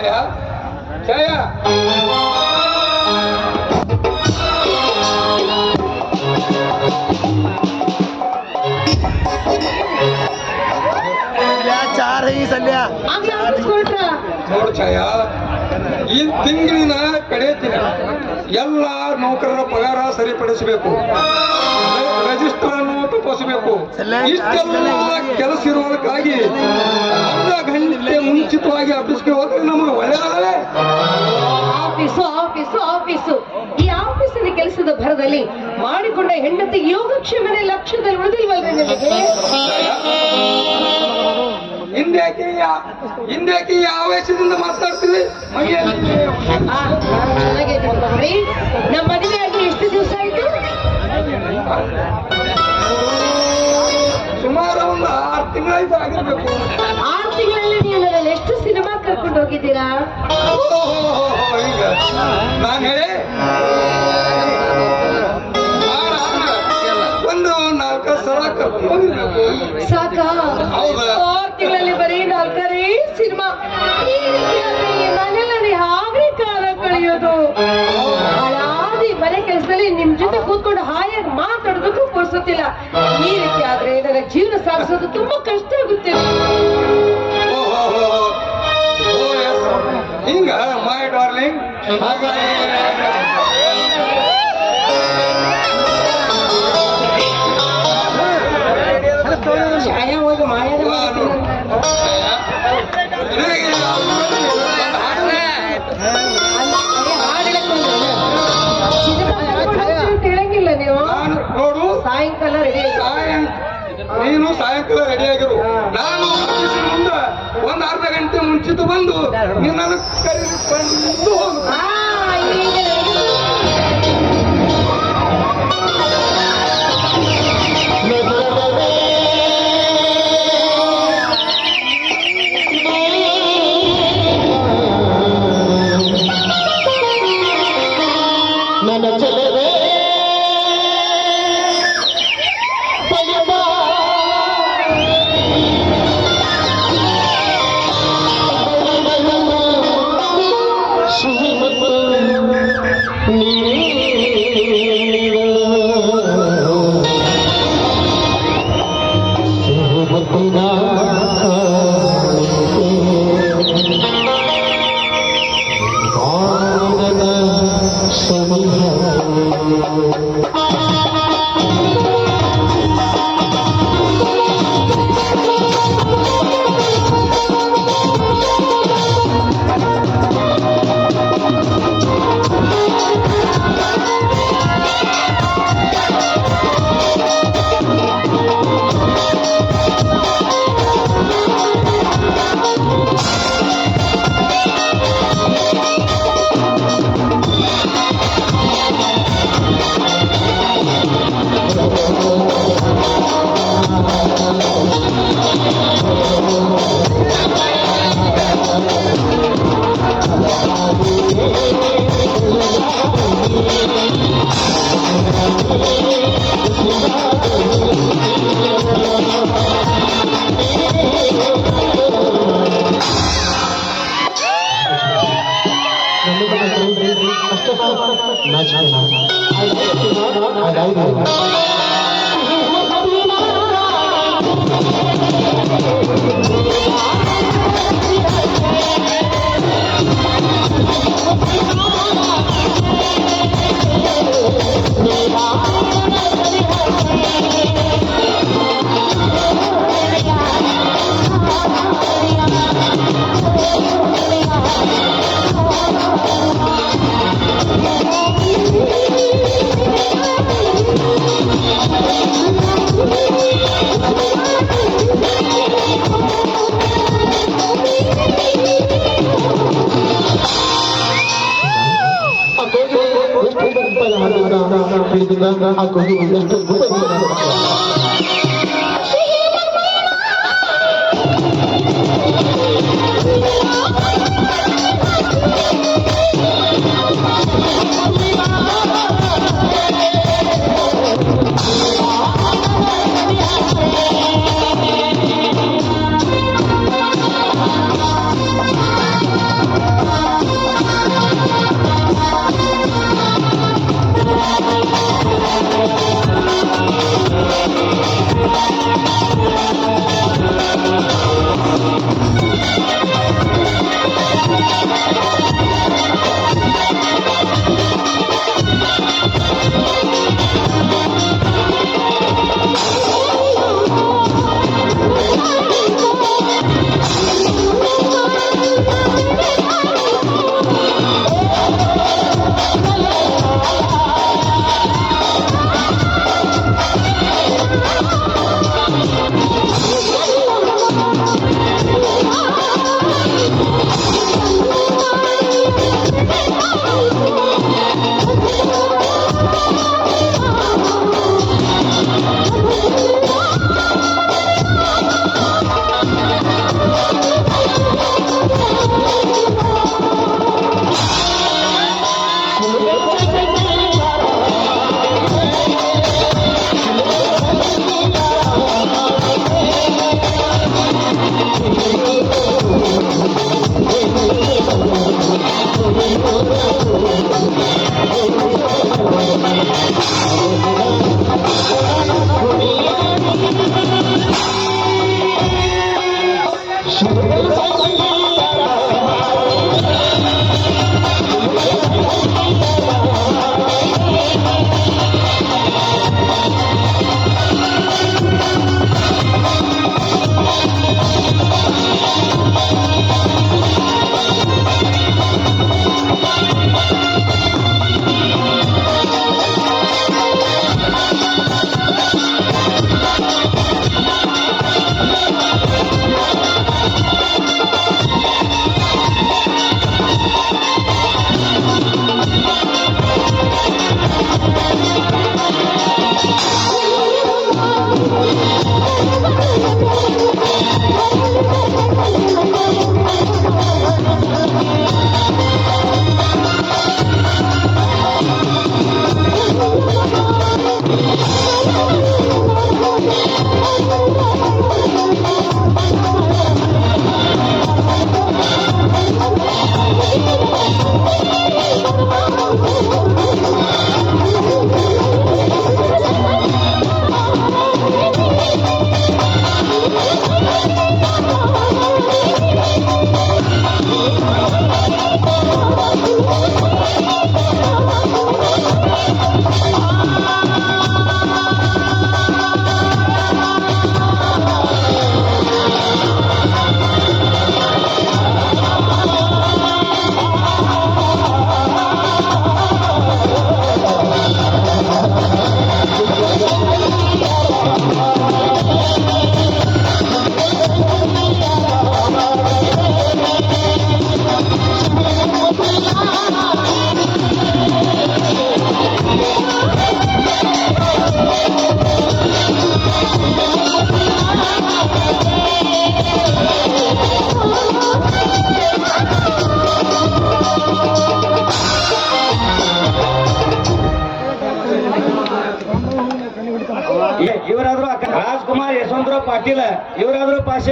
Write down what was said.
ಛಾಯ ಛಾಯ ನೋಡು ಛಾಯ, ಈ ತಿಂಗಳಿನ ಕಡೆ ದಿನ ಎಲ್ಲ ನೌಕರರ ಪಗಾರ ಸರಿಪಡಿಸಬೇಕು, ರಿಜಿಸ್ಟರ್ ಅನ್ನು ತಪ್ಪಿಸಬೇಕು. ಇಷ್ಟೆಲ್ಲ ಕೆಲಸ ಇರುವುದಕ್ಕಾಗಿ ಅರ್ಧ ಗಂಟೆ ಮುಂಚಿತವಾಗಿ ಆಫೀಸ್ಗೆ ಹೋದ್ರೆ ನಮಗೆ ಒಳ್ಳೆಯದಲ್ಲೇ. ಆಫೀಸು ಆಫೀಸು ಆಫೀಸು, ಈ ಆಫೀಸಿನ ಕೆಲಸದ ಭರದಲ್ಲಿ ಮಾಡಿಕೊಂಡ ಹೆಂಡತಿ ಯೋಗಕ್ಷೇಮನೆ ಲಕ್ಷ್ಯದಲ್ಲಿ ಉಳಿದಿಲ್ವಲ್ರಿ ನಿಮಗೆ? ಹಿಂದ್ಯಾಕೆ ಈ ಆವೇಶದಿಂದ ಮಾತಾಡ್ತೀವಿ? ಚೆನ್ನಾಗಿ ನಮ್ಮ ಮದುವೆ ಆಗಿ ಎಷ್ಟು ದಿವಸ ಆಯ್ತು? ಸುಮಾರು ಒಂದು 6 ತಿಂಗಳಾಯ್ತು ಆಗಿರ್ಬೇಕು. 6 ತಿಂಗಳಲ್ಲಿ ನೀವು ನನ್ನಲ್ಲಿ ಎಷ್ಟು ಸಿನಿಮಾ ಕರ್ಕೊಂಡು ಹೋಗಿದ್ದೀರಾ? ಈಗ ನಾನು ಹೇಳಿ ಒಂದು 4 ಸಲ ಕರ್ಕೊಂಡು ಹೋಗಿರ್ಬೇಕು. ಸಾಕ? 6 ತಿಂಗಳಲ್ಲಿ ಬರೀ 4 ಸಿನಿಮಾ. ಮನೆಯಲ್ಲಿ ಹಾಗೆ ಕಾಲ ಕಳೆಯೋದು. ಹಾಳಾದಿ ಮನೆ ಕೆಲಸದಲ್ಲಿ ನಿಮ್ ಜೊತೆ ಕೂತ್ಕೊಂಡು ಹಾಯಾಗಿ ಮಾತಾಡೋದಕ್ಕೂ ಕೊಡ್ಸುತ್ತಿಲ್ಲ. ಈ ರೀತಿ ಆದ್ರೆ ನನ್ನ ಜೀವನ ಸಾಗಿಸೋದು ತುಂಬಾ ಕಷ್ಟ ಆಗುತ್ತೆ. ಹಿಂಗ ಮೈ ಡಾರ್ಲಿಂಗ್, ಛಾಯ ಹೋಗಿ ಮಾಯದ ಹೇಳಂಗಿಲ್ಲ ನೀವು. ನೋಡು, ಸಾಯಂಕಾಲ ರೆಡಿ. ನೀನು ಸಾಯಂಕಾಲ ರೆಡಿ ಆಗಿರು. ನಾನು ಆಫೀಸಿನ ಮುಂದೆ ಒಂದು ಅರ್ಧ ಗಂಟೆ ಮುಂಚಿತ ಬಂದು ನಿನ್ನನ್ನು ಕರೆದುಕೊಂಡು ಹೋಗು. ಇವರಾದ್ರು ರಾಜ್ಕುಮಾರ್ ಯಶವಂತರಾವ್ ಪಾಟೀಲ್ ಇವರಾದ್ರು 500 ರೂಪಾಯಿ